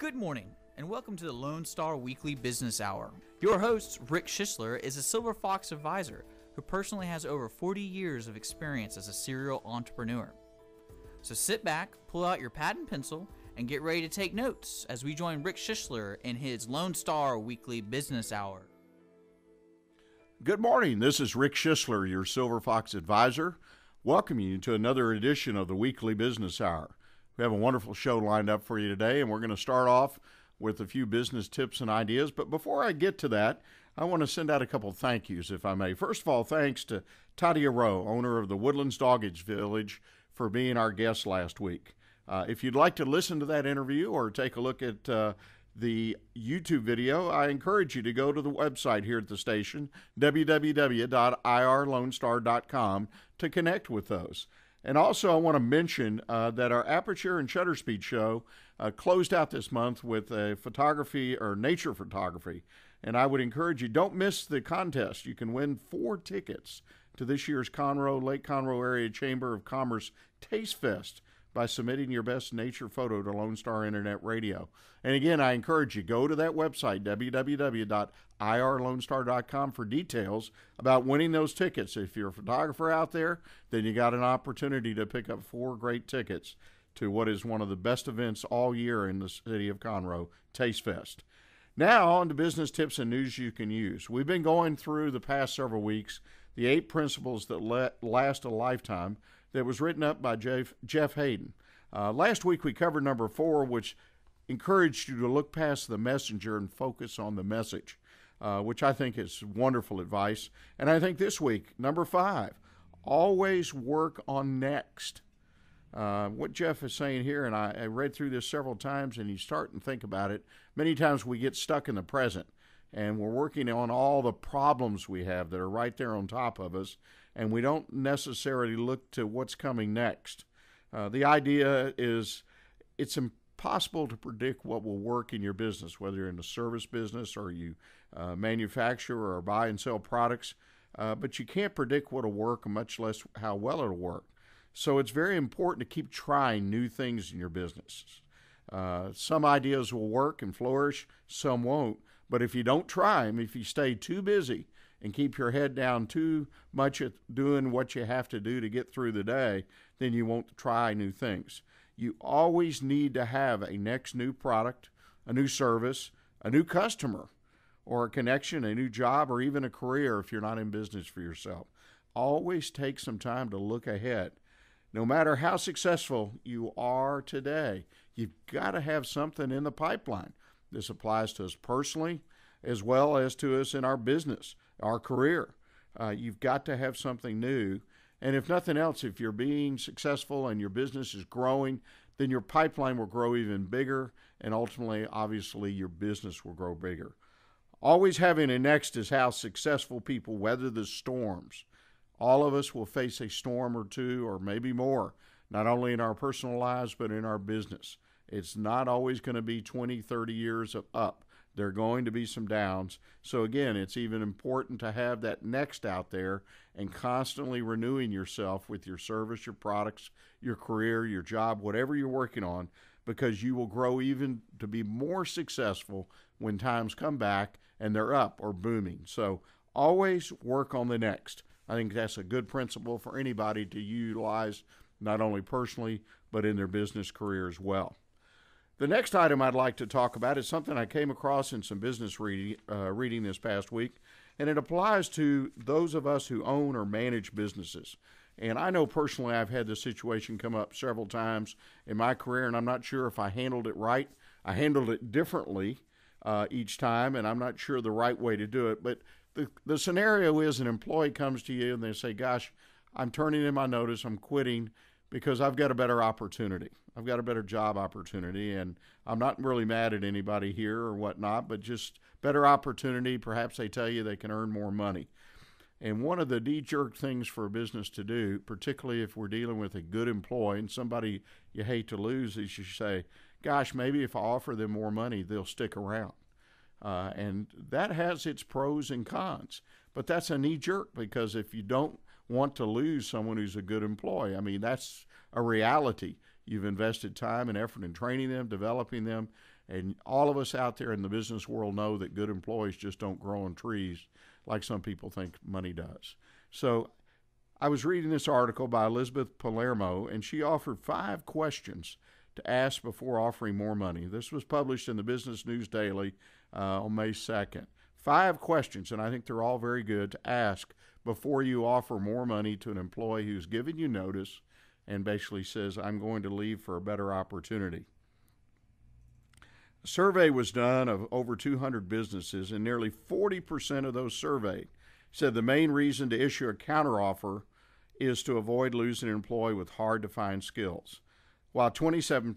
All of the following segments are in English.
Good morning, and welcome to the Lone Star Weekly Business Hour. Your host, Rick Schissler, is a Silver Fox advisor who personally has over 40 years of experience as a serial entrepreneur. So sit back, pull out your pad and pencil, and get ready to take notes as we join Rick Schissler in his Lone Star Weekly Business Hour. Good morning. This is Rick Schissler, your Silver Fox advisor, welcoming you to another edition of the Weekly Business Hour. We have a wonderful show lined up for you today, and we're going to start off with a few business tips and ideas. But before I get to that, I want to send out a couple of thank yous, if I may. First of all, thanks to Tadia Rowe, owner of the Woodlands Doggage Village, for being our guest last week. If you'd like to listen to that interview or take a look at the YouTube video, I encourage you to go to the website here at the station, www.irlonestar.com, to connect with those. And also, I want to mention that our Aperture and Shutter Speed show closed out this month with a photography or nature photography. And I would encourage you, don't miss the contest. You can win 4 tickets to this year's Lake Conroe Area Chamber of Commerce Taste Fest by submitting your best nature photo to Lone Star Internet Radio. And again, I encourage you, go to that website, www.irlonestar.com, for details about winning those tickets. If you're a photographer out there, then you got an opportunity to pick up 4 great tickets to what is one of the best events all year in the city of Conroe, Taste Fest. Now, on to business tips and news you can use. We've been going through the past several weeks the 8 principles that last a lifetime that was written up by Jeff Hayden. Last week we covered number 4, which encouraged you to look past the messenger and focus on the message, which I think is wonderful advice. And I think this week, number 5, always work on next. What Jeff is saying here, and I read through this several times, and you start and think about it, many times we get stuck in the present, and we're working on all the problems we have that are right there on top of us, and we don't necessarily look to what's coming next. The idea is it's impossible to predict what will work in your business, whether you're in a service business or you manufacture or buy and sell products, but you can't predict what will work, much less how well it'll work. So it's very important to keep trying new things in your business. Some ideas will work and flourish, some won't. But if you don't try them, if you stay too busy and keep your head down too much at doing what you have to do to get through the day, then you won't try new things. You always need to have a next new product, a new service, a new customer, or a connection, a new job, or even a career if you're not in business for yourself. Always take some time to look ahead. No matter how successful you are today, you've got to have something in the pipeline. This applies to us personally as well as to us in our business, our career. You've got to have something new. And if nothing else, if you're being successful and your business is growing, then your pipeline will grow even bigger. And ultimately, obviously, your business will grow bigger. Always having a next is how successful people weather the storms. All of us will face a storm or two or maybe more, not only in our personal lives, but in our business. It's not always going to be 20, 30 years of up. There are going to be some downs. So again, it's even important to have that next out there and constantly renewing yourself with your service, your products, your career, your job, whatever you're working on, because you will grow even to be more successful when times come back and they're up or booming. So always work on the next. I think that's a good principle for anybody to utilize, not only personally, but in their business career as well. The next item I'd like to talk about is something I came across in some business reading this past week, and it applies to those of us who own or manage businesses. And I know personally I've had this situation come up several times in my career, and I'm not sure if I handled it right. I handled it differently each time, and I'm not sure the right way to do it. But the scenario is an employee comes to you and they say, gosh, I'm turning in my notice, I'm quitting because I've got a better opportunity. I've got a better job opportunity, and I'm not really mad at anybody here or whatnot, but just better opportunity. Perhaps they tell you they can earn more money. And one of the knee-jerk things for a business to do, particularly if we're dealing with a good employee and somebody you hate to lose, is you say, gosh, maybe if I offer them more money, they'll stick around. And that has its pros and cons. But that's a knee-jerk, because if you don't want to lose someone who's a good employee, I mean, that's a reality. You've invested time and effort in training them, developing them, And all of us out there in the business world know that good employees just don't grow on trees like some people think money does. So I was reading this article by Elizabeth Palermo, and she offered 5 questions to ask before offering more money. This was published in the Business News Daily on May 2nd. 5 questions, and I think they're all very good to ask before you offer more money to an employee who's given you notice and basically says, I'm going to leave for a better opportunity. A survey was done of over 200 businesses, and nearly 40% of those surveyed said the main reason to issue a counteroffer is to avoid losing an employee with hard-to-find skills, while 27%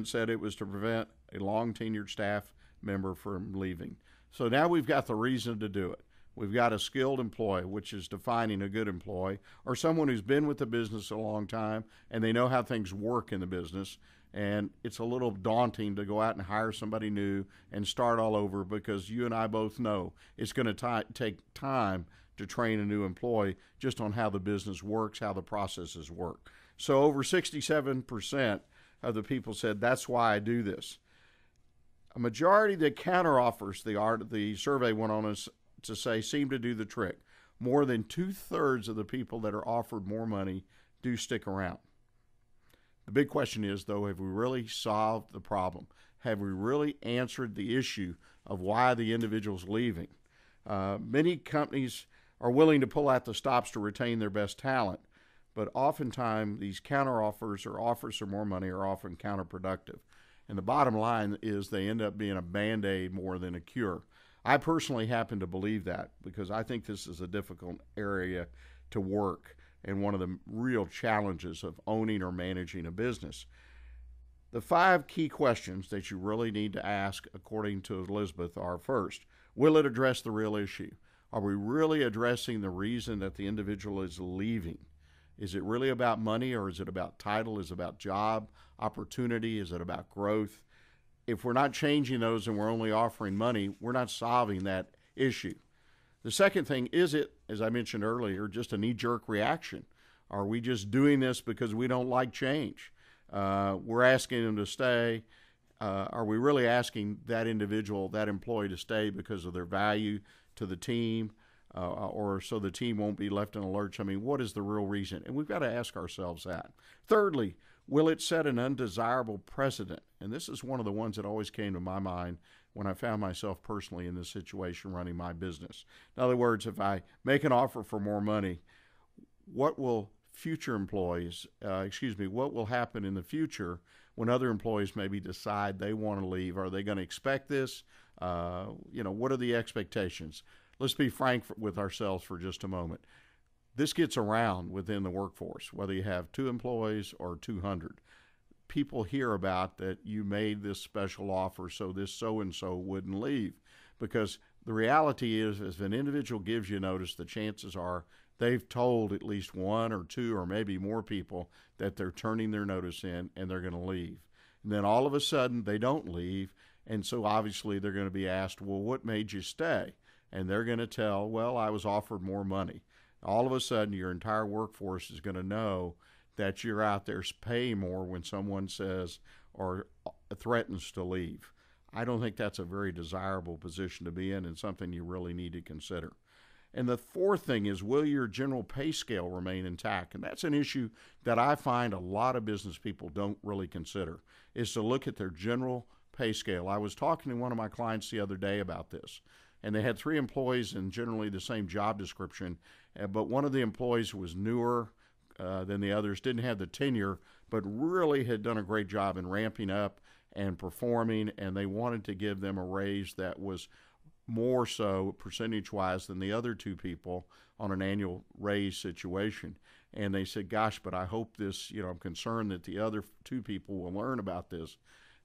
said it was to prevent a long-tenured staff member from leaving. So now we've got the reason to do it. We've got a skilled employee, which is defining a good employee, or someone who's been with the business a long time and they know how things work in the business. And it's a little daunting to go out and hire somebody new and start all over, because you and I both know it's going to take time to train a new employee just on how the business works, how the processes work. So over 67% of the people said, that's why I do this. A majority of the counteroffers, the survey went on to say, seem to do the trick. More than 2/3 of the people that are offered more money do stick around. The big question is, though, have we really solved the problem? Have we really answered the issue of why the individual's leaving? Many companies are willing to pull out the stops to retain their best talent, but oftentimes these counteroffers or offers for more money are often counterproductive. And the bottom line is they end up being a Band-Aid more than a cure. I personally happen to believe that, because I think this is a difficult area to work and one of the real challenges of owning or managing a business. The 5 key questions that you really need to ask, according to Elizabeth, are: first, will it address the real issue? Are we really addressing the reason that the individual is leaving? Is it really about money, or is it about title? Is it about job opportunity? Is it about growth? If we're not changing those and we're only offering money, we're not solving that issue. The second thing, is it, as I mentioned earlier, just a knee-jerk reaction? Are we just doing this because we don't like change? We're asking them to stay. Are we really asking that individual, that employee, to stay because of their value to the team, or so the team won't be left in a lurch? I mean, what is the real reason? And we've got to ask ourselves that. Thirdly, will it set an undesirable precedent? And this is one of the ones that always came to my mind when I found myself personally in this situation running my business. In other words, if I make an offer for more money, what will future employees, what will happen in the future when other employees maybe decide they want to leave? Are they going to expect this? What are the expectations? Let's be frank with ourselves for just a moment. This gets around within the workforce, whether you have 2 employees or 200. People hear about that you made this special offer so this so-and-so wouldn't leave. Because the reality is, if an individual gives you notice, the chances are they've told at least 1 or 2 or maybe more people that they're turning their notice in and they're going to leave. And then all of a sudden they don't leave, and so obviously they're going to be asked, well, what made you stay? And they're going to tell, well, I was offered more money. All of a sudden your entire workforce is going to know that you're out there paying more when someone says or threatens to leave. I don't think that's a very desirable position to be in, and something you really need to consider. And the fourth thing is, will your general pay scale remain intact? And that's an issue that I find a lot of business people don't really consider, is to look at their general pay scale. I was talking to one of my clients the other day about this, and they had 3 employees and generally the same job description, but one of the employees was newer than the others, didn't have the tenure, but really had done a great job in ramping up and performing, and they wanted to give them a raise that was more so percentage-wise than the other 2 people on an annual raise situation. And they said, gosh, but I hope this, I'm concerned that the other 2 people will learn about this.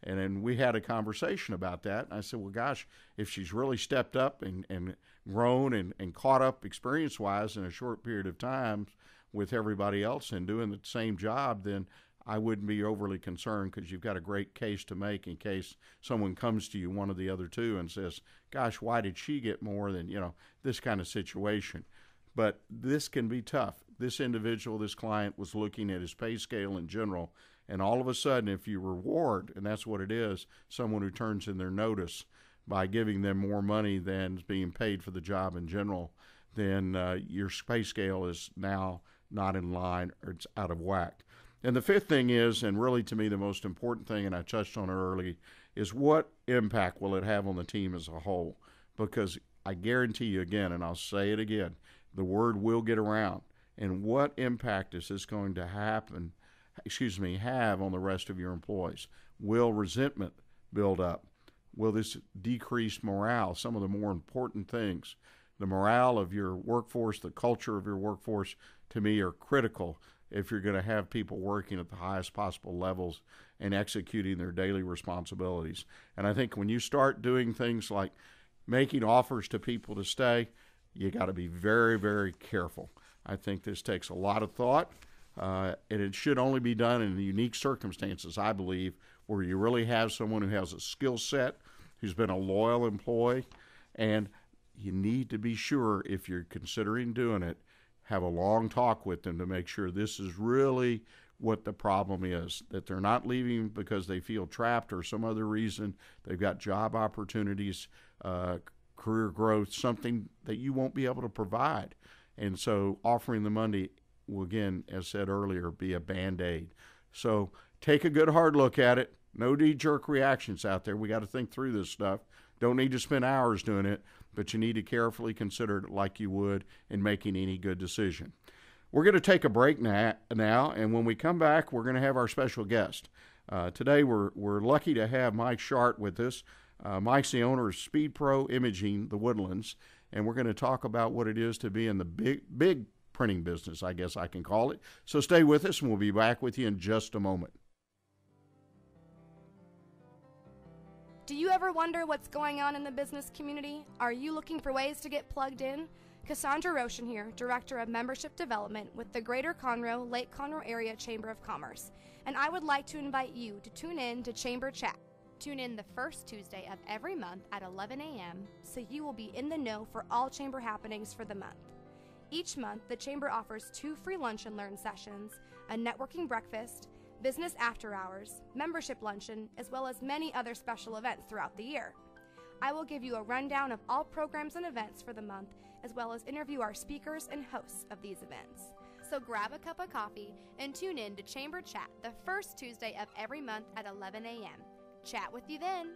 And then we had a conversation about that. And I said, well, gosh, if she's really stepped up and grown and caught up experience-wise in a short period of time with everybody else and doing the same job, then I wouldn't be overly concerned, because you've got a great case to make in case someone comes to you, one of the other 2, and says, gosh, why did she get more than, this kind of situation. But this can be tough. This individual, this client, was looking at his pay scale in general And all of a sudden, if you reward, and that's what it is, someone who turns in their notice by giving them more money than is being paid for the job in general, then your pay scale is now not in line, or it's out of whack. And the fifth thing is, and really to me the most important thing, and I touched on it early, is what impact will it have on the team as a whole? Because I guarantee you again, and I'll say it again, the word will get around. And what impact is this going to have on the rest of your employees? Will resentment build up? Will this decrease morale? Some of the more important things. The morale of your workforce, the culture of your workforce, to me, are critical if you're going to have people working at the highest possible levels and executing their daily responsibilities. And I think when you start doing things like making offers to people to stay, you got to be very, very careful. I think this takes a lot of thought, and it should only be done in unique circumstances, I believe, where you really have someone who has a skill set, who's been a loyal employee, and you need to be sure, if you're considering doing it, have a long talk with them to make sure this is really what the problem is, that they're not leaving because they feel trapped or some other reason. They've got job opportunities, career growth, something that you won't be able to provide. And so offering the money will, again, as said earlier, be a Band-Aid. So take a good hard look at it. No knee-jerk reactions out there. We got to think through this stuff. Don't need to spend hours doing it, but you need to carefully consider it like you would in making any good decision. We're going to take a break now, and when we come back, we're going to have our special guest. Today, we're lucky to have Mike Shardt with us. Mike's the owner of Speedpro Imaging, the Woodlands, and we're going to talk about what it is to be in the big printing business, I guess I can call it. So stay with us, and we'll be back with you in just a moment. Do you ever wonder what's going on in the business community? Are you looking for ways to get plugged in? Cassandra Roshan here, Director of Membership Development with the Greater Conroe, Lake Conroe Area Chamber of Commerce, and I would like to invite you to tune in to Chamber Chat. Tune in the first Tuesday of every month at 11 a.m. so you will be in the know for all Chamber happenings for the month. Each month, the Chamber offers 2 free lunch and learn sessions, a networking breakfast, business after hours, membership luncheon, as well as many other special events throughout the year. I will give you a rundown of all programs and events for the month, as well as interview our speakers and hosts of these events. So grab a cup of coffee and tune in to Chamber Chat the first Tuesday of every month at 11 a.m. Chat with you then.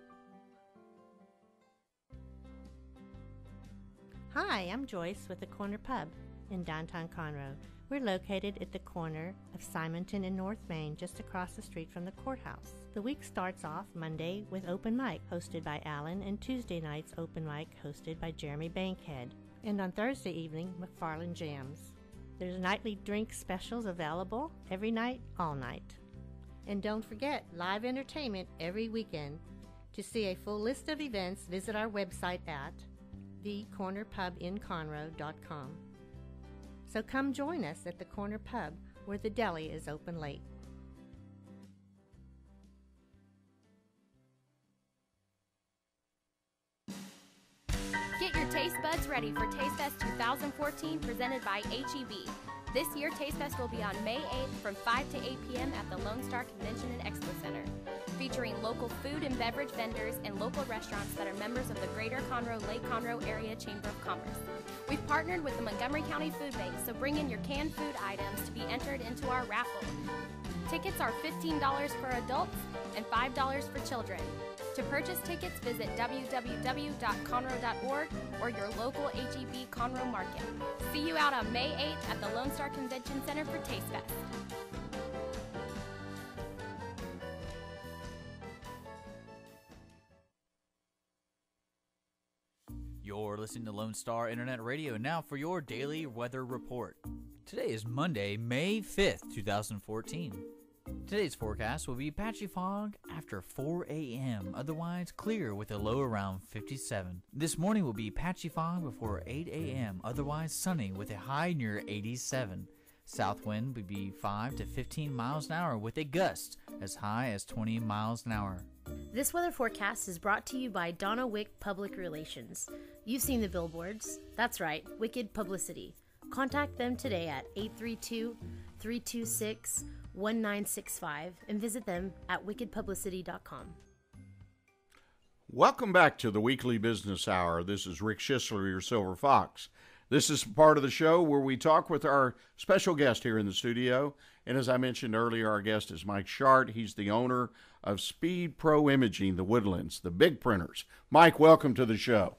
Hi, I'm Joyce with the Corner Pub in downtown Conroe. We're located at the corner of Simonton and North Main, just across the street from the courthouse. The week starts off Monday with open mic hosted by Alan, and Tuesday nights open mic hosted by Jeremy Bankhead. And on Thursday evening, McFarland Jams. There's nightly drink specials available every night, all night. And don't forget, live entertainment every weekend. To see a full list of events, visit our website at thecornerpubinconroe.com. So come join us at the Corner Pub, where the deli is open late. Get your taste buds ready for Taste Fest 2014 presented by H-E-B. This year, Taste Fest will be on May 8th from 5 to 8 p.m. at the Lone Star Convention and Expo Center, featuring local food and beverage vendors and local restaurants that are members of the Greater Conroe, Lake Conroe Area Chamber of Commerce. We've partnered with the Montgomery County Food Bank, so bring in your canned food items to be entered into our raffle. Tickets are $15 for adults and $5 for children. To purchase tickets, visit www.conroe.org or your local H-E-B Conroe Market. See you out on May 8th at the Lone Star Convention Center for Taste Fest. You're listening to Lone Star Internet Radio. Now for your daily weather report. Today is Monday, May 5th, 2014. Today's forecast will be patchy fog after 4 a.m., otherwise clear with a low around 57. This morning will be patchy fog before 8 a.m., otherwise sunny with a high near 87. South wind would be 5 to 15 miles an hour with a gust as high as 20 miles an hour. This weather forecast is brought to you by Donna Wick Public Relations. You've seen the billboards. That's right, Wicked Publicity. Contact them today at 832-326-1234 1965 and visit them at wickedpublicity.com. Welcome back to the Weekly Business Hour. This is Rick Schissler, your Silver Fox. This is part of the show where we talk with our special guest here in the studio. And as I mentioned earlier, our guest is Mike Shardt. He's the owner of Speedpro Imaging, the Woodlands, the big printers. Mike, welcome to the show.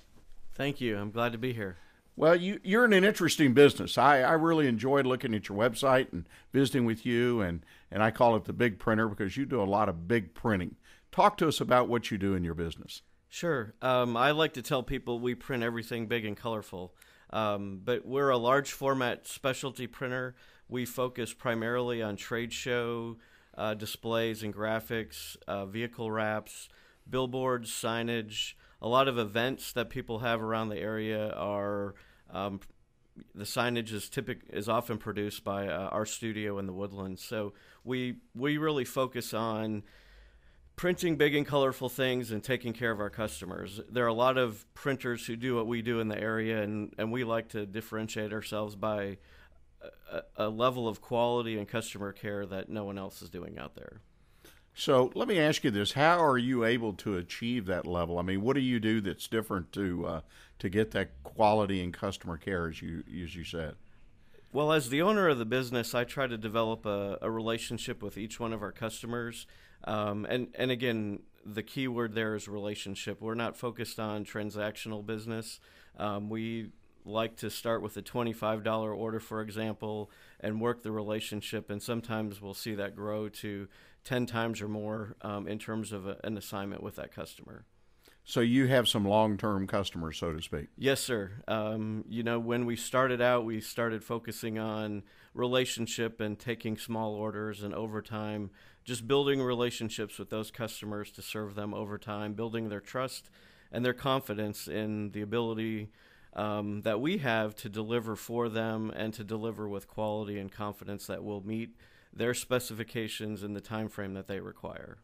Thank you. I'm glad to be here. Well, you're in an interesting business. I really enjoyed looking at your website and visiting with you, and I call it the big printer because you do a lot of big printing. Talk to us about what you do in your business. Sure. I like to tell people we print everything big and colorful. But we're a large format specialty printer. We focus primarily on trade show displays and graphics, vehicle wraps, billboards, signage. A lot of events that people have around the area are the signage is often produced by our studio in the Woodlands. So we really focus on printing big and colorful things and taking care of our customers. There are a lot of printers who do what we do in the area, and we like to differentiate ourselves by a level of quality and customer care that no one else is doing out there. So let me ask you this. How are you able to achieve that level? I mean, what do you do that's different to get that quality and customer care, as you said? Well, as the owner of the business, I try to develop a relationship with each one of our customers. And again, the key word there is relationship. We're not focused on transactional business. We like to start with a $25 order, for example, and work the relationship. And sometimes we'll see that grow to 10 times or more in terms of an assignment with that customer. So you have some long-term customers, so to speak. Yes, sir. When we started out, we started focusing on relationship and taking small orders, and over time, just building relationships with those customers to serve them over time, building their trust and their confidence in the ability that we have to deliver for them and to deliver with quality and confidence that will meet their specifications in the time frame that they require.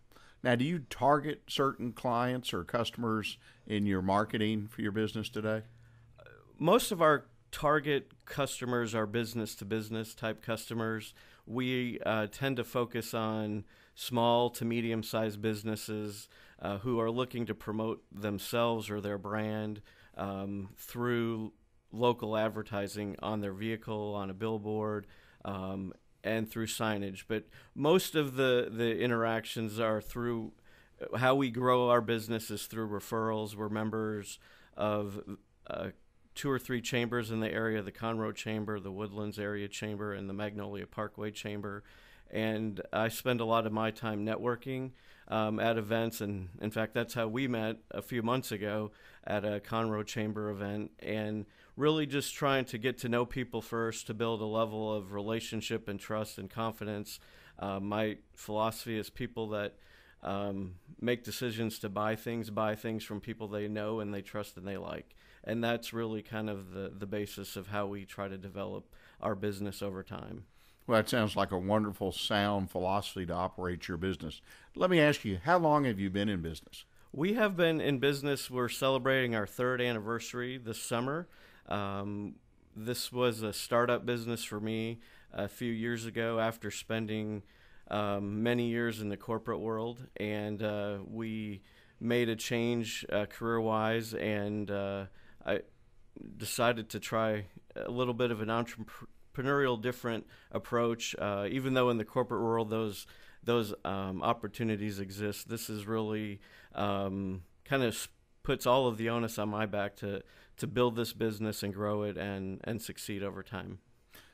Now, do you target certain clients or customers in your marketing for your business today? Most of our target customers are business-to-business type customers. We tend to focus on small to medium-sized businesses who are looking to promote themselves or their brand through local advertising on their vehicle, on a billboard, and through signage. But most of the interactions are through how we grow our business is through referrals. We're members of 2 or 3 chambers in the area, the Conroe Chamber, the Woodlands Area Chamber, and the Magnolia Parkway Chamber. And I spend a lot of my time networking at events, and in fact, that's how we met a few months ago at a Conroe Chamber event, and really just trying to get to know people first to build a level of relationship and trust and confidence. My philosophy is people that make decisions to buy things from people they know and they trust and they like. And that's really kind of the basis of how we try to develop our business over time. Well, that sounds like a wonderful, sound philosophy to operate your business. Let me ask you, how long have you been in business? We have been in business. We're celebrating our 3rd anniversary this summer. This was a startup business for me a few years ago after spending many years in the corporate world, and we made a change career-wise, and I decided to try a little bit of an entrepreneurial different approach. Even though in the corporate world those opportunities exist, this is really kind of puts all of the onus on my back to build this business and grow it and succeed over time.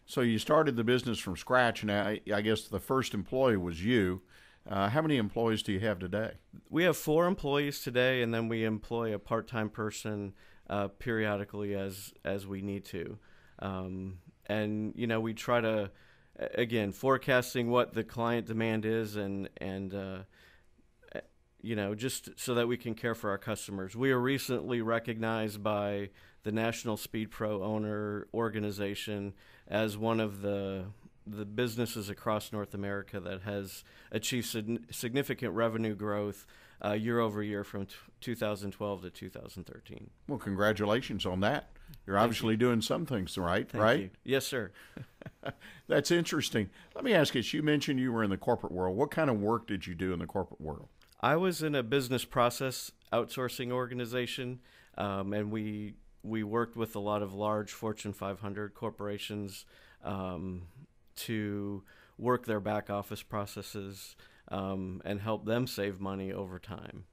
So you started the business from scratch, and I guess the first employee was you. How many employees do you have today? We have 4 employees today, and then we employ a part-time person periodically as we need to. And, we try to, again, forecasting what the client demand is and just so that we can care for our customers. We are recently recognized by the National Speedpro Owner Organization as one of the businesses across North America that has achieved significant revenue growth year over year from 2012 to 2013. Well, congratulations on that. You're obviously doing some things right, Thank right? you. Yes, sir. That's interesting. Let me ask you mentioned you were in the corporate world. What kind of work did you do in the corporate world? I was in a business process outsourcing organization, and we worked with a lot of large Fortune 500 corporations to work their back office processes and help them save money over time.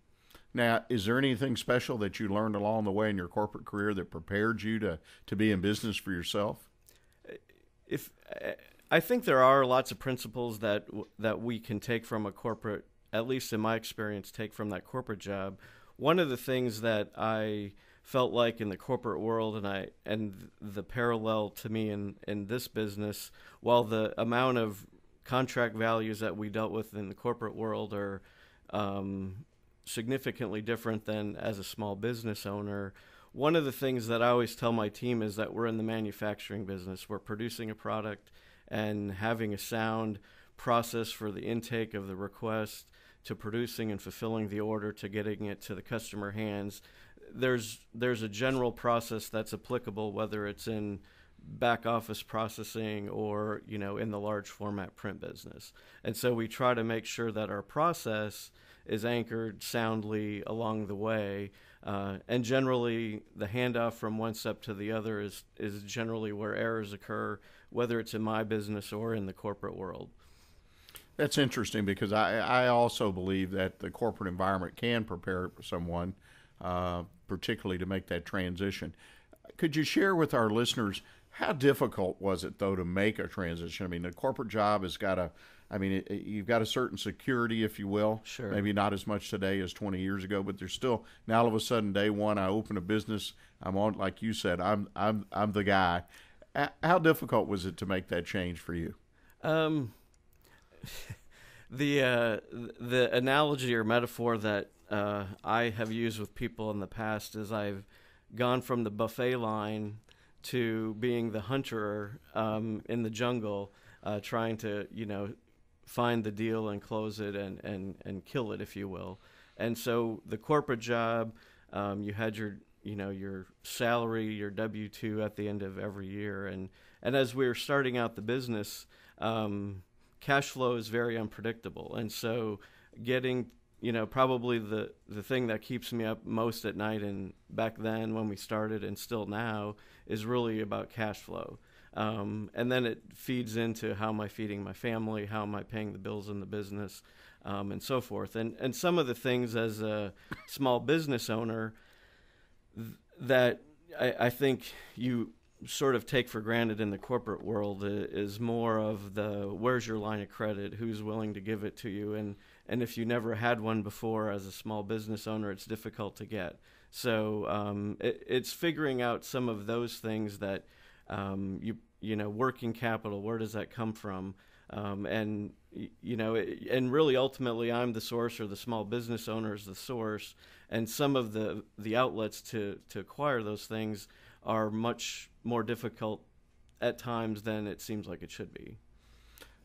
Now, is there anything special that you learned along the way in your corporate career that prepared you to be in business for yourself? I think there are lots of principles that we can take from a corporate, at least in my experience, take from that corporate job. One of the things that I felt like in the corporate world, and the parallel to me in this business, while the amount of contract values that we dealt with in the corporate world are significantly different than as a small business owner, one of the things that I always tell my team is that we're in the manufacturing business. We're producing a product, and having a sound process for the intake of the request to producing and fulfilling the order to getting it to the customer hands. There's a general process that's applicable, whether it's in back office processing or in the large format print business. And so we try to make sure that our process is anchored soundly along the way, and generally the handoff from one step to the other is generally where errors occur, whether it's in my business or in the corporate world. That's interesting, because I also believe that the corporate environment can prepare someone, particularly to make that transition. Could you share with our listeners, how difficult was it, though, to make a transition? I mean, the corporate job has got you've got a certain security, if you will. Sure. Maybe not as much today as 20 years ago, but there's still, now all of a sudden, day one, I open a business, I'm on, like you said, I'm the guy. How difficult was it to make that change for you? The analogy or metaphor that I have used with people in the past is I've gone from the buffet line to being the hunter in the jungle, trying to find the deal and close it and kill it, if you will. And so the corporate job, you had your salary, your W-2 at the end of every year, and as we were starting out the business, cash flow is very unpredictable, and so getting probably the thing that keeps me up most at night, and back then when we started and still now, is really about cash flow. And then it feeds into how am I feeding my family, how am I paying the bills in the business, and so forth. And some of the things as a small business owner that I think you sort of take for granted in the corporate world is more of the where's your line of credit, who's willing to give it to you, and if you never had one before as a small business owner, it's difficult to get. So it's figuring out some of those things that working capital, where does that come from? And really ultimately I'm the source, or the small business owner is the source, and some of the outlets to acquire those things are much more difficult at times than it seems like it should be.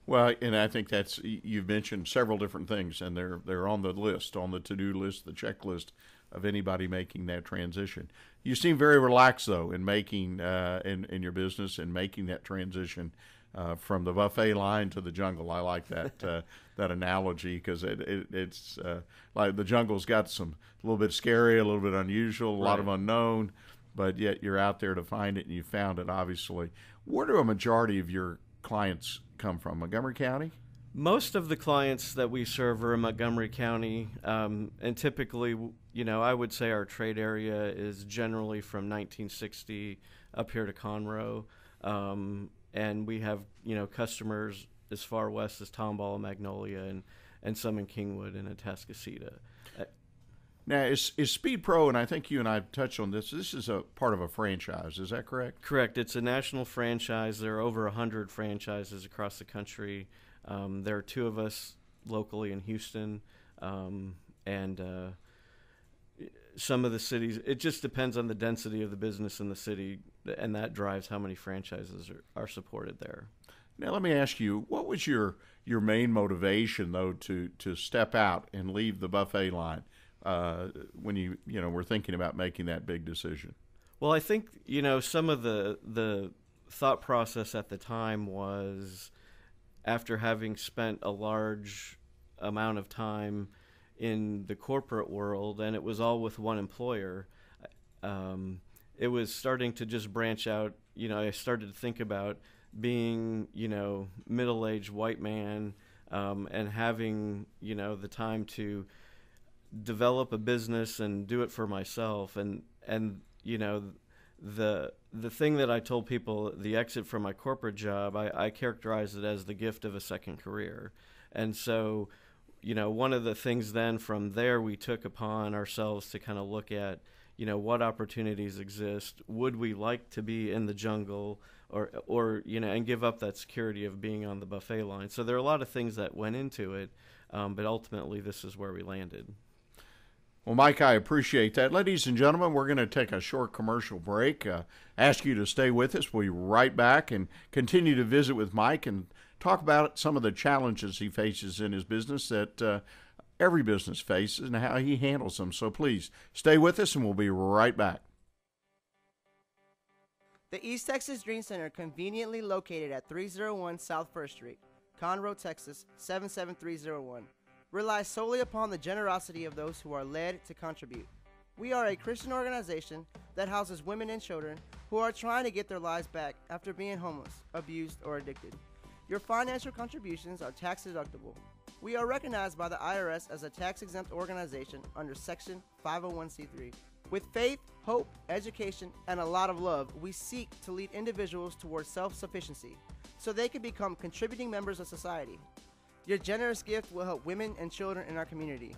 Well, and I think you've mentioned several different things, and they're on the list, on the to-do list, the checklist of anybody making that transition. You seem very relaxed, though, in making in your business and making that transition from the buffet line to the jungle. I like that that analogy, because it's like the jungle's got a little bit scary, a little bit unusual, a lot of unknown, but yet you're out there to find it, and you found it, obviously. Where do a majority of your clients come from? Montgomery County? Most of the clients that we serve are in Montgomery County, and typically, I would say our trade area is generally from 1960 up here to Conroe, and we have customers as far west as Tomball and Magnolia, and some in Kingwood and Atascocita. Now, is Speedpro, and I think you and I touched on this is a part of a franchise, is that correct? Correct. It's a national franchise. There are over 100 franchises across the country. There are 2 of us locally in Houston, and some of the cities, it just depends on the density of the business in the city, and that drives how many franchises are supported there. Now, let me ask you, what was your main motivation, though, to step out and leave the buffet line when you were thinking about making that big decision? Well, I think, some of the thought process at the time was, after having spent a large amount of time in the corporate world, and it was all with one employer, it was starting to just branch out. I started to think about being, middle-aged white man, and having, the time to develop a business and do it for myself. And the thing that I told people, the exit from my corporate job, I characterized it as the gift of a second career. And so, one of the things then from there we took upon ourselves to kind of look at, what opportunities exist. Would we like to be in the jungle or and give up that security of being on the buffet line? So there are a lot of things that went into it, but ultimately this is where we landed. Well, Mike, I appreciate that. Ladies and gentlemen, we're going to take a short commercial break. Ask you to stay with us. We'll be right back and continue to visit with Mike and talk about some of the challenges he faces in his business that every business faces and how he handles them. So please stay with us, and we'll be right back. The East Texas Dream Center, conveniently located at 301 South First Street, Conroe, Texas 77301, relies solely upon the generosity of those who are led to contribute. We are a Christian organization that houses women and children who are trying to get their lives back after being homeless, abused, or addicted. Your financial contributions are tax deductible. We are recognized by the IRS as a tax-exempt organization under Section 501c3. With faith, hope, education, and a lot of love, we seek to lead individuals towards self-sufficiency so they can become contributing members of society. Your generous gift will help women and children in our community.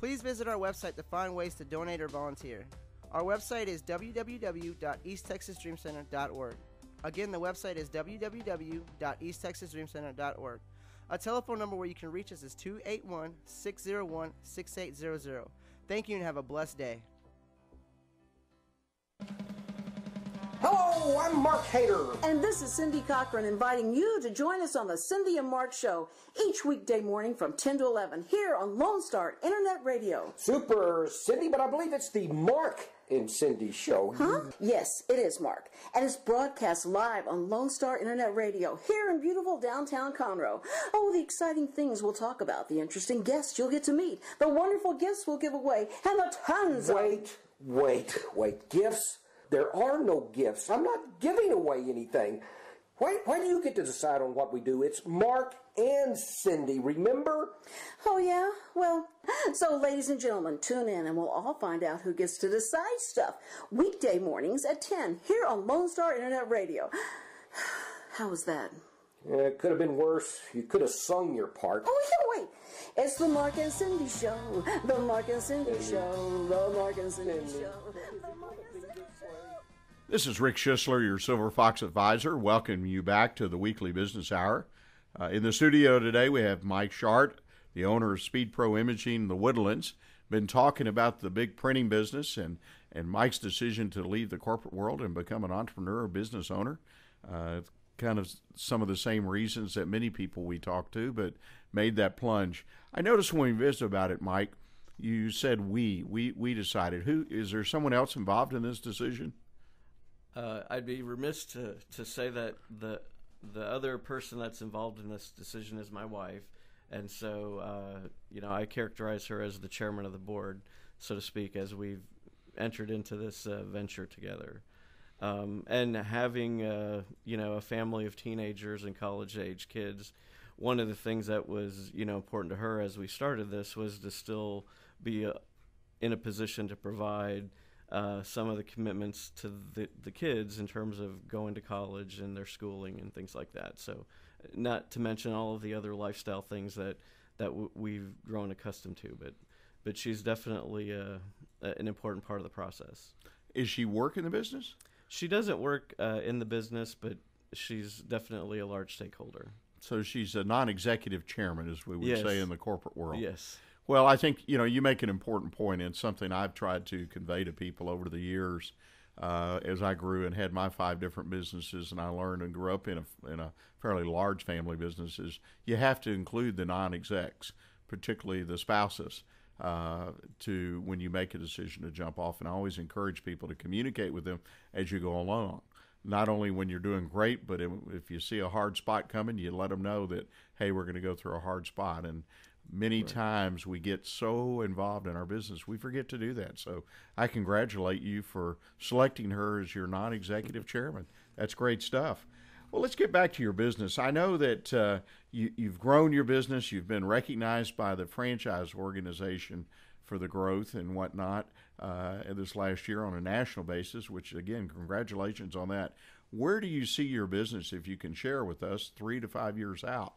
Please visit our website to find ways to donate or volunteer. Our website is www.easttexasdreamcenter.org. Again, the website is www.easttexasdreamcenter.org. A telephone number where you can reach us is 281-601-6800. Thank you and have a blessed day. Hello, I'm Mark Hader. And this is Cindy Cochran inviting you to join us on the Cindy and Mark Show each weekday morning from 10 to 11 here on Lone Star Internet Radio. Super, Cindy, but I believe it's the Mark and Cindy Show. Huh? Yes, it is, Mark. And it's broadcast live on Lone Star Internet Radio here in beautiful downtown Conroe. Oh, the exciting things we'll talk about, the interesting guests you'll get to meet, the wonderful gifts we'll give away, and the tons of... Wait. Gifts? There are no gifts. I'm not giving away anything. Why do you get to decide on what we do? It's Mark and Cindy, remember? Oh, yeah? Well, so ladies and gentlemen, tune in and we'll all find out who gets to decide stuff. Weekday mornings at 10 here on Lone Star Internet Radio. How was that? Yeah, it could have been worse. You could have sung your part. Oh, yeah, wait. It's the Mark and Cindy Show. The Mark and Cindy Show. The Mark and Cindy Show. This is Rick Schissler, your Silver Fox advisor, welcoming you back to the Weekly Business Hour. In the studio today, we have Mike Shardt, the owner of Speedpro Imaging, the Woodlands. Been talking about the big printing business and Mike's decision to leave the corporate world and become an entrepreneur or business owner. Kind of some of the same reasons that many people we talk to, but made that plunge. I noticed when we visited about it, Mike, you said we decided. Who is there? Someone else involved in this decision? I'd be remiss to say that the other person that's involved in this decision is my wife, and so I characterize her as the chairman of the board, so to speak, as we've entered into this venture together. And having a family of teenagers and college-age kids, one of the things that was important to her as we started this was to still be in a position to provide some of the commitments to the kids in terms of going to college and their schooling and things like that. So, not to mention all of the other lifestyle things that we've grown accustomed to. But she's definitely an important part of the process. Is she work in the business? She doesn't work in the business, but she's definitely a large stakeholder. So she's a non-executive chairman, as we would say in the corporate world. Yes. Well, I think, you make an important point, and something I've tried to convey to people over the years. as I grew and had my 5 different businesses, and I learned and grew up in a fairly large family businesses, you have to include the non-execs, particularly the spouses, to when you make a decision to jump off. And I always encourage people to communicate with them as you go along. Not only when you're doing great, but if you see a hard spot coming, you let them know that, hey, we're going to go through a hard spot. And many times we get so involved in our business, we forget to do that. So I congratulate you for selecting her as your non-executive chairman. That's great stuff. Well, let's get back to your business. I know that you've grown your business. You've been recognized by the franchise organization for the growth and whatnot this last year on a national basis, which, again, congratulations on that. Where do you see your business, if you can share with us, 3 to 5 years out?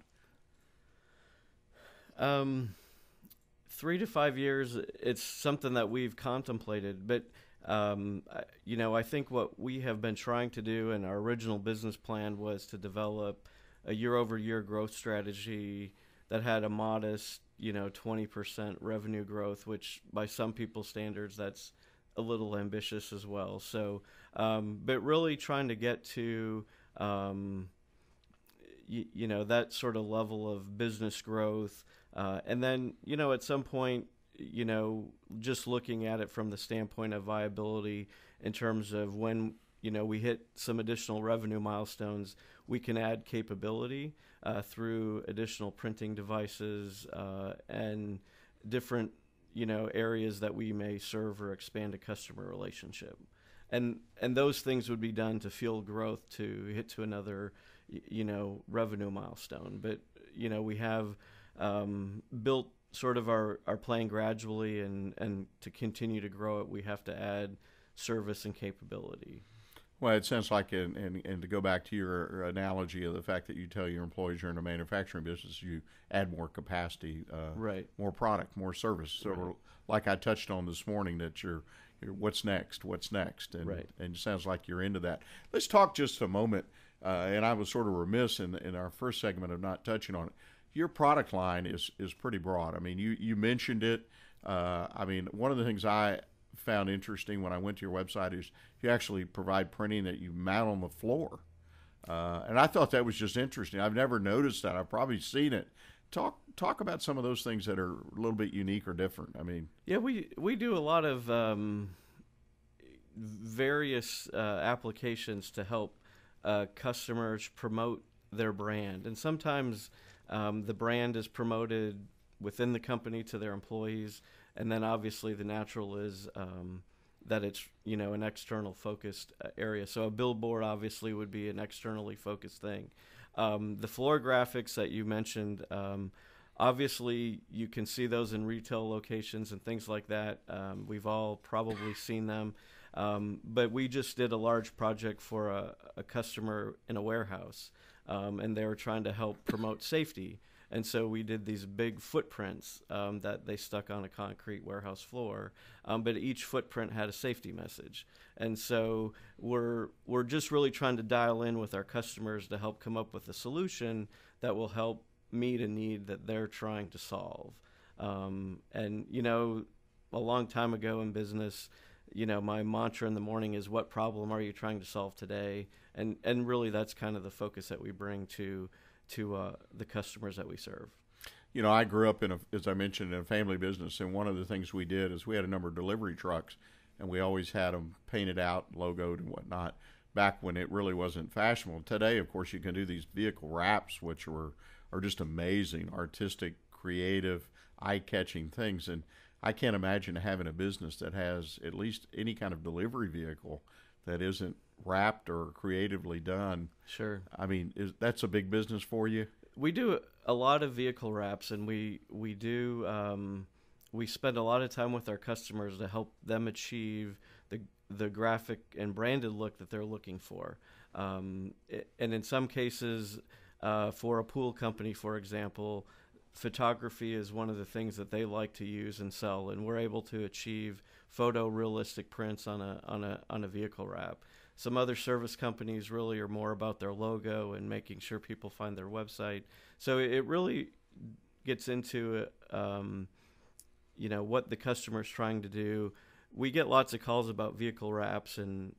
3 to 5 years, it's something that we've contemplated, but I think what we have been trying to do in our original business plan was to develop a year-over-year growth strategy that had a modest, 20% revenue growth, which by some people's standards, that's a little ambitious as well. So, but really trying to get to, that sort of level of business growth. And then, at some point, just looking at it from the standpoint of viability in terms of when, we hit some additional revenue milestones, we can add capability through additional printing devices and different, areas that we may serve or expand a customer relationship. And those things would be done to fuel growth to hit to another, revenue milestone. But, we have built sort of our plan gradually, and to continue to grow it, we have to add service and capability. Well, it sounds like, and to go back to your analogy of the fact that you tell your employees you're in a manufacturing business, you add more capacity, right, more product, more service. So, right, like I touched on this morning, that you're what's next, and right, and it sounds like you're into that. Let's talk just a moment, and I was sort of remiss in our first segment of not touching on it. Your product line is pretty broad. I mean, you mentioned it. One of the things I found interesting when I went to your website is you actually provide printing that you mount on the floor. And I thought that was just interesting. I've never noticed that. I've probably seen it. Talk about some of those things that are a little bit unique or different. I mean, yeah, we do a lot of various applications to help customers promote their brand. And sometimes the brand is promoted within the company to their employees, and then obviously the natural is that it's an external focused area. So a billboard obviously would be an externally focused thing. The floor graphics that you mentioned, obviously you can see those in retail locations and things like that. We've all probably seen them, but we just did a large project for a customer in a warehouse, and they were trying to help promote safety. And so we did these big footprints that they stuck on a concrete warehouse floor, but each footprint had a safety message. And so we're just really trying to dial in with our customers to help come up with a solution that will help meet a need that they're trying to solve. And, a long time ago in business, my mantra in the morning is, what problem are you trying to solve today? And really that's kind of the focus that we bring to the customers that we serve. I grew up as I mentioned, in a family business, and one of the things we did is we had a number of delivery trucks, and we always had them painted out, logoed and whatnot, back when it really wasn't fashionable. Today, of course, you can do these vehicle wraps, which are just amazing, artistic, creative, eye-catching things. And I can't imagine having a business that has at least any kind of delivery vehicle that isn't wrapped or creatively done. Sure. I mean, that's a big business for you? We do a lot of vehicle wraps, and we spend a lot of time with our customers to help them achieve the graphic and branded look that they're looking for. And in some cases, for a pool company, for example, photography is one of the things that they like to use and sell, and we're able to achieve photorealistic prints on a vehicle wrap. Some other service companies really are more about their logo and making sure people find their website. So it really gets into what the customer is trying to do. we get lots of calls about vehicle wraps, and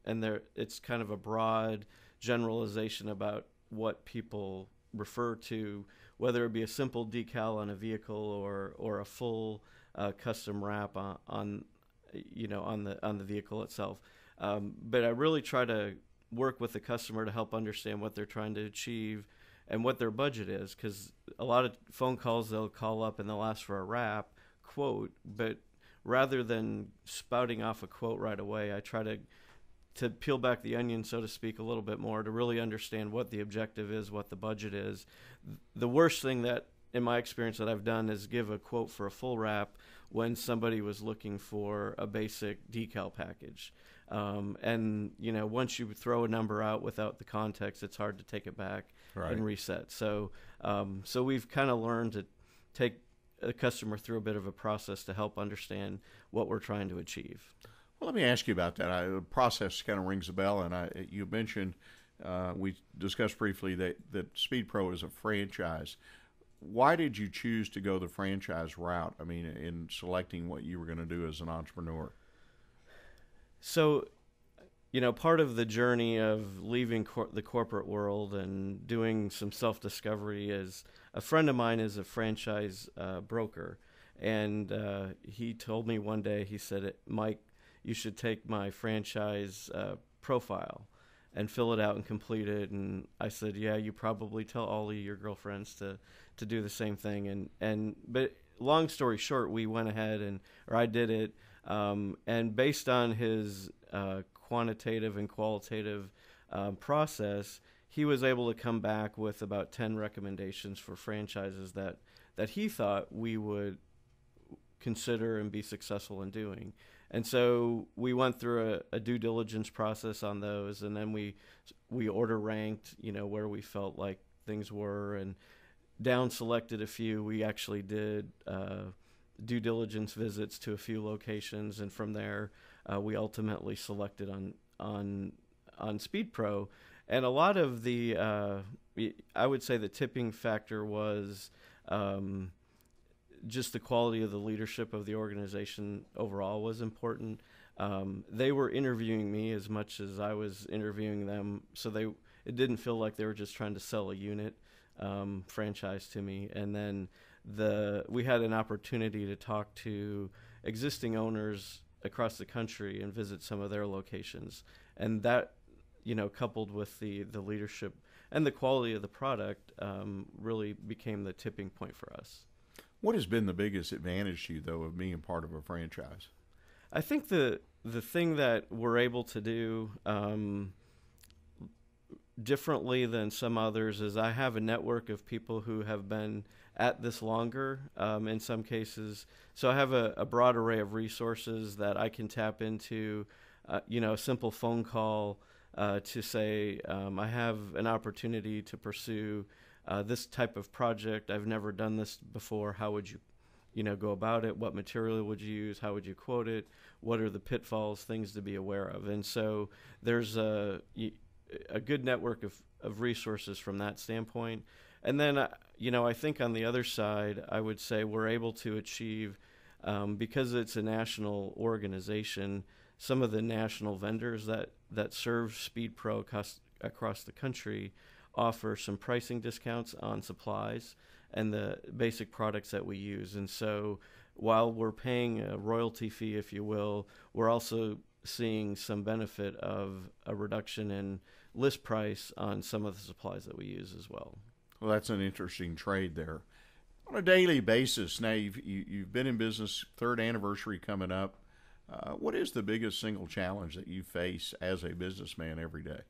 it's kind of a broad generalization about what people refer to, whether it be a simple decal on a vehicle or a full custom wrap on the vehicle itself. But I really try to work with the customer to help understand what they're trying to achieve and what their budget is, because a lot of phone calls, they'll call up and they'll ask for a wrap quote, but rather than spouting off a quote right away, I try to peel back the onion, so to speak, a little bit more to really understand what the objective is, what the budget is. The worst thing that, in my experience, that I've done is give a quote for a full wrap when somebody was looking for a basic decal package. And, once you throw a number out without the context, it's hard to take it back and reset. So we've kind of learned to take a customer through a bit of a process to help understand what we're trying to achieve. Well, let me ask you about that. The process kind of rings a bell, and you mentioned, we discussed briefly that Speedpro is a franchise. Why did you choose to go the franchise route, in selecting what you were going to do as an entrepreneur? So, part of the journey of leaving the corporate world and doing some self-discovery is a friend of mine is a franchise broker. And he told me one day, he said, Mike, you should take my franchise profile and fill it out and complete it. And I said, yeah, you probably tell all of your girlfriends to do the same thing. But long story short, we went ahead I did it. And based on his quantitative and qualitative process, he was able to come back with about 10 recommendations for franchises that he thought we would consider and be successful in doing. And so we went through a due diligence process on those, and then we order ranked, where we felt like things were, and down selected a few. We actually did due diligence visits to a few locations, and from there we ultimately selected on Speedpro. And a lot of the I would say the tipping factor was just the quality of the leadership of the organization overall was important. They were interviewing me as much as I was interviewing them, so it didn't feel like they were just trying to sell a unit franchise to me. And then we had an opportunity to talk to existing owners across the country and visit some of their locations, and that coupled with the leadership and the quality of the product really became the tipping point for us. What has been the biggest advantage to you, though, of being part of a franchise? I think the thing that we're able to do differently than some others is I have a network of people who have been at this longer in some cases. So I have a broad array of resources that I can tap into. A simple phone call to say, I have an opportunity to pursue this type of project. I've never done this before. How would you, go about it? What material would you use? How would you quote it? What are the pitfalls, things to be aware of? And so there's a good network of resources from that standpoint. And then, I think on the other side, I would say we're able to achieve, because it's a national organization, some of the national vendors that serve Speedpro across the country offer some pricing discounts on supplies and the basic products that we use. And so while we're paying a royalty fee, if you will, we're also seeing some benefit of a reduction in list price on some of the supplies that we use as well. Well, that's an interesting trade there. On a daily basis, now you've been in business, third anniversary coming up. What is the biggest single challenge that you face as a businessman every day?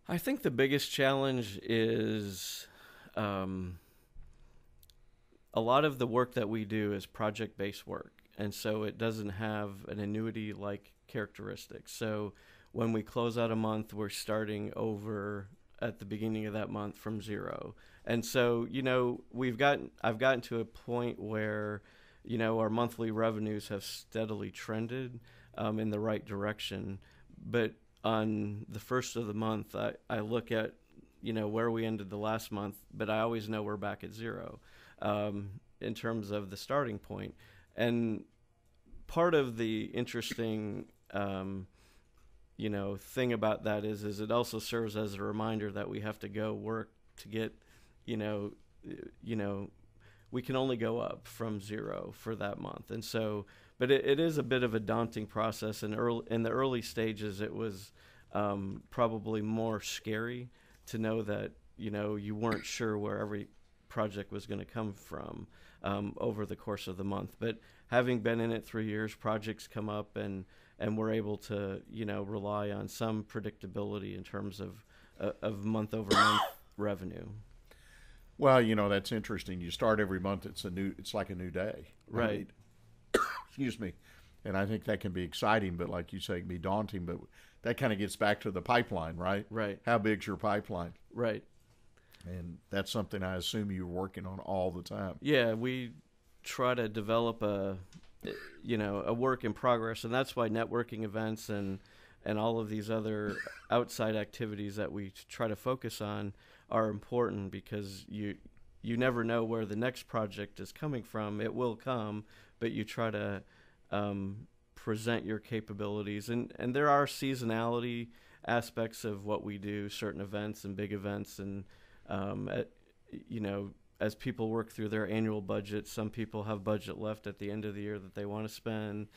I think the biggest challenge is a lot of the work that we do is project-based work, and so it doesn't have an annuity-like characteristic. So when we close out a month, we're starting over at the beginning of that month from zero. And so, I've gotten to a point where, our monthly revenues have steadily trended in the right direction. But on the first of the month, I look at, where we ended the last month, but I always know we're back at zero in terms of the starting point. And part of the interesting thing about that is it also serves as a reminder that we have to go work to get, we can only go up from zero for that month. And so, but it is a bit of a daunting process. And in the early stages, it was probably more scary to know that, you weren't sure where every project was going to come from over the course of the month. But having been in it 3 years, projects come up and we're able to, rely on some predictability in terms of month-over-month revenue. Well, that's interesting. You start every month; it's like a new day, right? Excuse me. And I think that can be exciting, but like you say, it can be daunting. But that kind of gets back to the pipeline, right? Right. How big's your pipeline? Right. And that's something I assume you're working on all the time. Yeah, we try to develop a work in progress, and that's why networking events and all of these other outside activities that we try to focus on are important, because you never know where the next project is coming from. It will come, but you try to present your capabilities, and there are seasonality aspects of what we do, certain events and big events, and as people work through their annual budget, some people have budget left at the end of the year that they want to spend.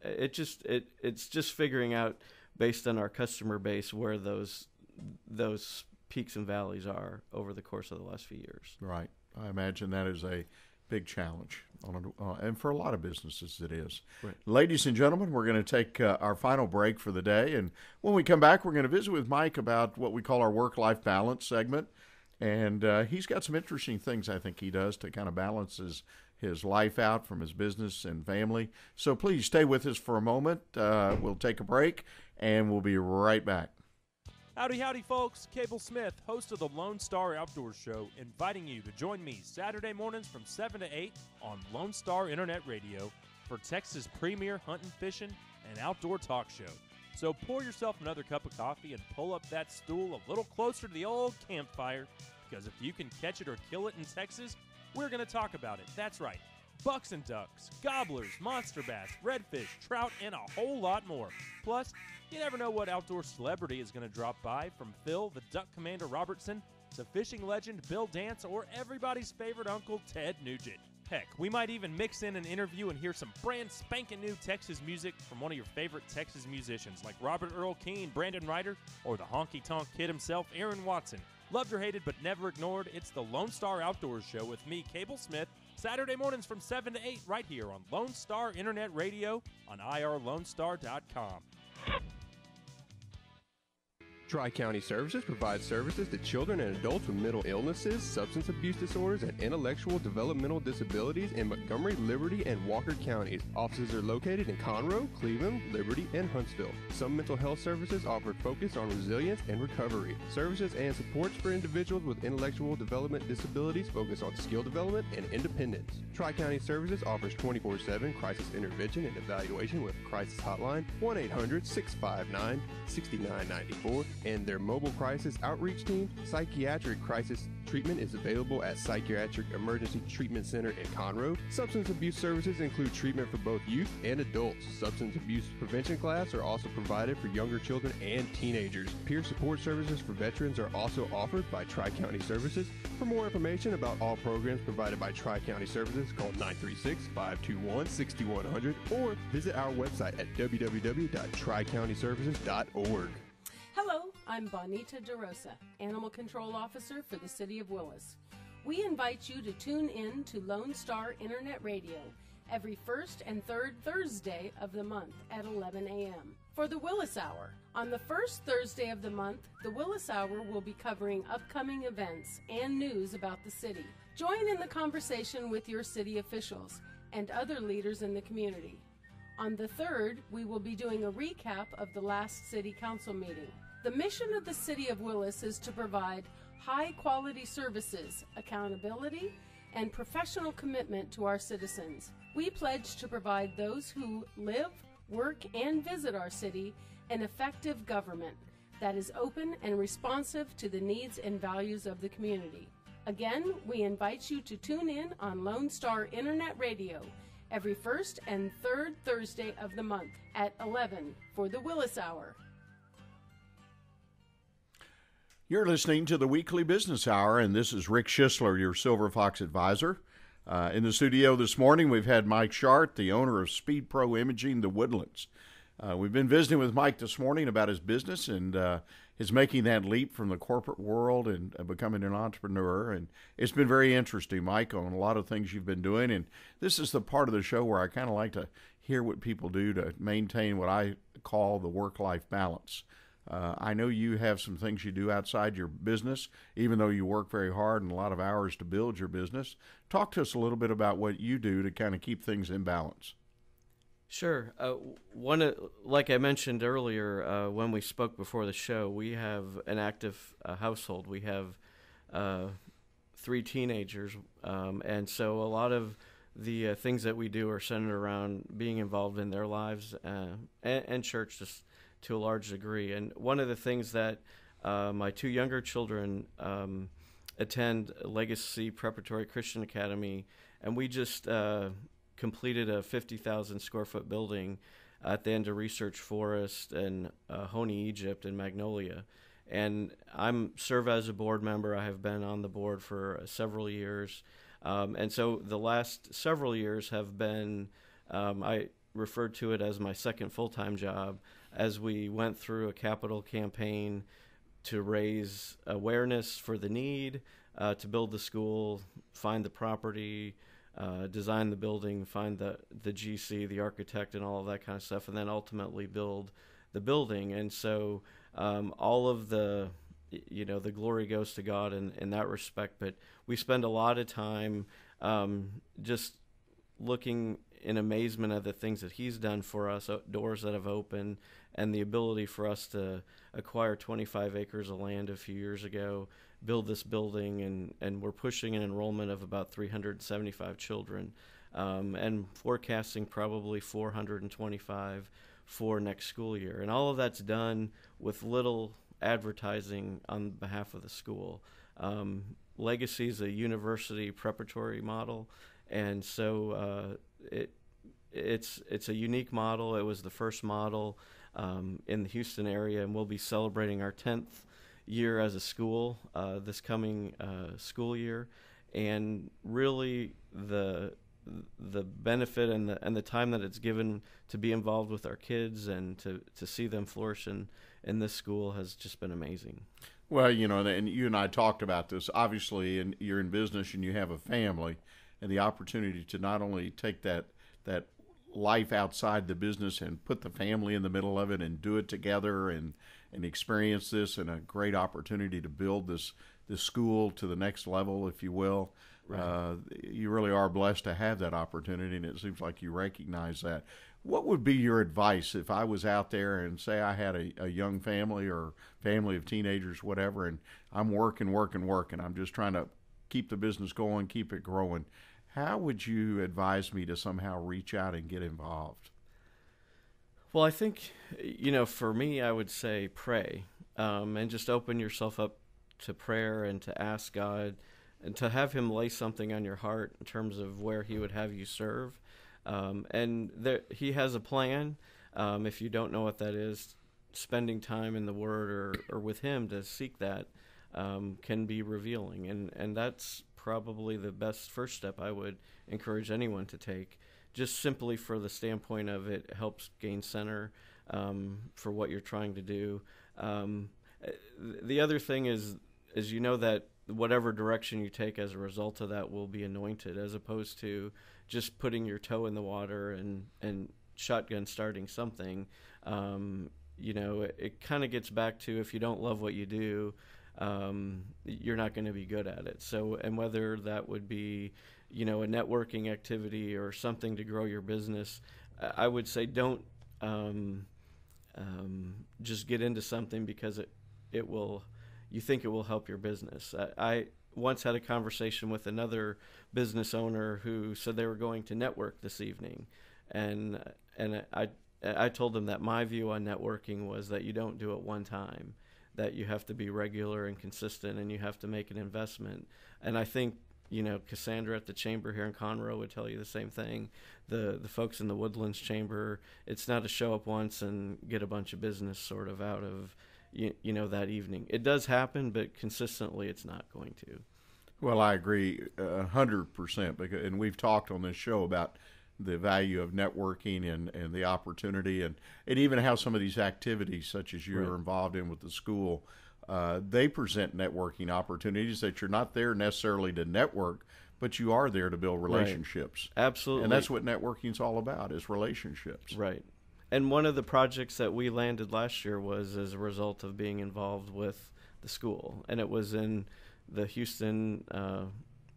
It's just figuring out, based on our customer base, where those peaks and valleys are over the course of the last few years. Right. I imagine that is a big challenge, and for a lot of businesses it is. Right. Ladies and gentlemen, we're going to take our final break for the day, and when we come back, we're going to visit with Mike about what we call our work-life balance segment, and he's got some interesting things I think he does to kind of balance his life out from his business and family. So please stay with us for a moment. We'll take a break, and we'll be right back. Howdy, howdy, folks. Cable Smith, host of the Lone Star Outdoors Show, inviting you to join me Saturday mornings from 7 to 8 on Lone Star Internet Radio for Texas' premier hunting, fishing, and outdoor talk show. So pour yourself another cup of coffee and pull up that stool a little closer to the old campfire, because if you can catch it or kill it in Texas, we're going to talk about it. That's right. Bucks and ducks, gobblers, monster bass, redfish, trout, and a whole lot more. Plus, you never know what outdoor celebrity is going to drop by, from Phil the Duck Commander Robertson to fishing legend Bill Dance or everybody's favorite uncle Ted Nugent. Heck, we might even mix in an interview and hear some brand spanking new Texas music from one of your favorite Texas musicians like Robert Earl Keen, Brandon Ryder, or the honky-tonk kid himself, Aaron Watson. Loved or hated but never ignored, it's the Lone Star Outdoors Show with me, Cable Smith, Saturday mornings from 7 to 8 right here on Lone Star Internet Radio on irlonestar.com. Tri-County Services provides services to children and adults with mental illnesses, substance abuse disorders, and intellectual developmental disabilities in Montgomery, Liberty, and Walker counties. Offices are located in Conroe, Cleveland, Liberty, and Huntsville. Some mental health services offer focus on resilience and recovery. Services and supports for individuals with intellectual development disabilities focus on skill development and independence. Tri-County Services offers 24/7 crisis intervention and evaluation with crisis hotline 1-800-659-6994. And their mobile crisis outreach team. Psychiatric crisis treatment is available at Psychiatric Emergency Treatment Center in Conroe. Substance abuse services include treatment for both youth and adults. Substance abuse prevention classes are also provided for younger children and teenagers. Peer support services for veterans are also offered by Tri-County Services. For more information about all programs provided by Tri-County Services, call 936-521-6100 or visit our website at www.tricountyservices.org. Hello, I'm Bonita DeRosa, Animal Control Officer for the City of Willis. We invite you to tune in to Lone Star Internet Radio every first and third Thursday of the month at 11 a.m. for the Willis Hour. On the first Thursday of the month, the Willis Hour will be covering upcoming events and news about the city. Join in the conversation with your city officials and other leaders in the community. On the third, we will be doing a recap of the last City Council meeting. The mission of the City of Willis is to provide high-quality services, accountability, and professional commitment to our citizens. We pledge to provide those who live, work, and visit our city an effective government that is open and responsive to the needs and values of the community. Again, we invite you to tune in on Lone Star Internet Radio every first and third Thursday of the month at 11 for the Willis Hour. You're listening to the Weekly Business Hour, and this is Rick Schissler, your Silver Fox advisor. In the studio this morning, we've had Mike Shardt, the owner of Speedpro Imaging, the Woodlands. We've been visiting with Mike this morning about his business and his making that leap from the corporate world and becoming an entrepreneur. And it's been very interesting, Mike, on a lot of things you've been doing. And this is the part of the show where I kind of like to hear what people do to maintain what I call the work-life balance. I know you have some things you do outside your business, even though you work very hard and a lot of hours to build your business. Talk to us a little bit about what you do to kind of keep things in balance. Sure. Like I mentioned earlier, when we spoke before the show, we have an active household. We have 3 teenagers, and so a lot of the things that we do are centered around being involved in their lives and church just to a large degree. And one of the things that my 2 younger children attend Legacy Preparatory Christian Academy, and we just completed a 50,000 square foot building at the end of Research Forest in Honey, Egypt, in Magnolia. And I'm serve as a board member. I have been on the board for several years. And so the last several years have been, I referred to it as my second full-time job, as we went through a capital campaign to raise awareness for the need, to build the school, find the property, design the building, find the GC, the architect, and all of that kind of stuff, and then ultimately build the building. And so all of the glory goes to God in that respect. But we spend a lot of time just looking in amazement at the things that He's done for us, doors that have opened, and the ability for us to acquire 25 acres of land a few years ago, build this building, and we're pushing an enrollment of about 375 children, and forecasting probably 425 for next school year. And all of that's done with little advertising on behalf of the school. Legacy is a university preparatory model, and so it's a unique model. It was the first model in the Houston area, and we'll be celebrating our 10th year as a school this coming school year. And really the benefit and the time that it's given to be involved with our kids and to see them flourish in this school has just been amazing. Well, and you and I talked about this. Obviously, and you're in business and you have a family, and the opportunity to not only take that life outside the business and put the family in the middle of it and do it together and experience this, and a great opportunity to build this school to the next level, if you will. Right. You really are blessed to have that opportunity, and it seems like you recognize that. What would be your advice if I was out there and say I had a young family or family of teenagers, whatever, and I'm working. I'm just trying to keep the business going, keep it growing. How would you advise me to somehow reach out and get involved? Well, I think, for me, I would say pray, and just open yourself up to prayer and to ask God and to have Him lay something on your heart in terms of where He would have you serve. And He has a plan. If you don't know what that is, spending time in the Word or with Him to seek that can be revealing. And that's probably the best first step I would encourage anyone to take, just simply for the standpoint of it helps gain center for what you're trying to do. The other thing is that whatever direction you take as a result of that will be anointed, as opposed to just putting your toe in the water and shotgun starting something. It kind of gets back to, if you don't love what you do, you're not going to be good at it. So, and whether that would be, a networking activity or something to grow your business, I would say don't just get into something because you think it will help your business. I once had a conversation with another business owner who said they were going to network this evening, and I told them that my view on networking was that you don't do it one time, that you have to be regular and consistent, and you have to make an investment. And I think Cassandra at the chamber here in Conroe would tell you the same thing. The folks in the Woodlands chamber, it's not a show up once and get a bunch of business sort of out of, that evening. It does happen, but consistently it's not going to. Well, I agree 100%, and we've talked on this show about the value of networking and the opportunity, and even how some of these activities, such as you're involved in with the school, they present networking opportunities that you're not there necessarily to network, but you are there to build relationships. Right. Absolutely. And that's what networking's all about, is relationships. Right. And one of the projects that we landed last year was as a result of being involved with the school, and it was in the Houston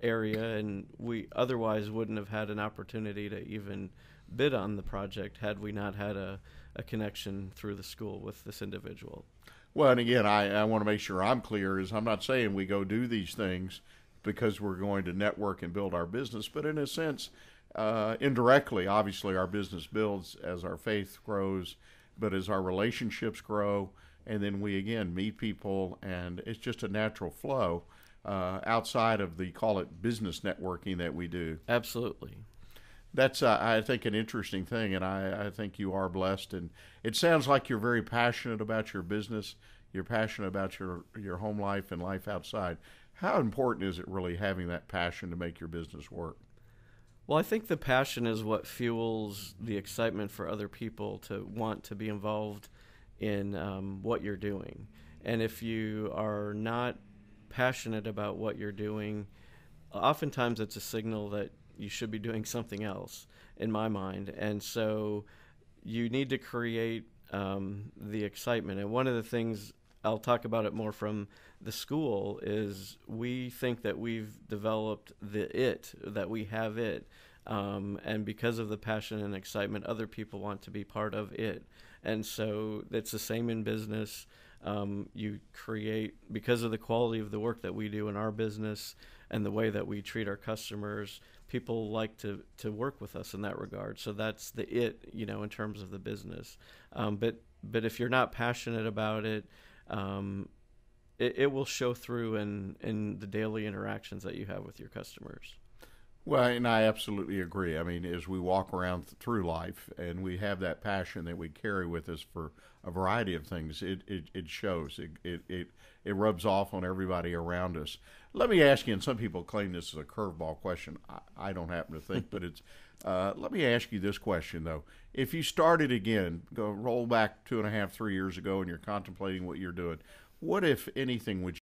area, and we otherwise wouldn't have had an opportunity to even bid on the project had we not had a connection through the school with this individual. Well, and again, I want to make sure I'm clear, is I'm not saying we go do these things because we're going to network and build our business, but in a sense, indirectly, obviously our business builds as our faith grows, but as our relationships grow, and then we again meet people, and it's just a natural flow outside of the, call it, business networking that we do. Absolutely. That's, I think, an interesting thing, and I think you are blessed. And it sounds like you're very passionate about your business. You're passionate about your home life and life outside. How important is it really having that passion to make your business work? Well, I think the passion is what fuels the excitement for other people to want to be involved in what you're doing. And if you are not passionate about what you're doing, oftentimes it's a signal that you should be doing something else, in my mind. And so you need to create the excitement. And one of the things, I'll talk about it more from the school, is we think that we've developed that we have it. And because of the passion and excitement, other people want to be part of it. And so it's the same in business. You create, because of the quality of the work that we do in our business and the way that we treat our customers, people like to work with us in that regard. So that's in terms of the business. But if you're not passionate about it, it will show through in the daily interactions that you have with your customers. Well, and I absolutely agree. I mean, as we walk around through life and we have that passion that we carry with us for a variety of things, it shows. It rubs off on everybody around us. Let me ask you, and some people claim this is a curveball question. I don't happen to think, but it's. Let me ask you this question, though. If you started again, roll back 2.5, 3 years ago, and you're contemplating what you're doing, what, if anything, would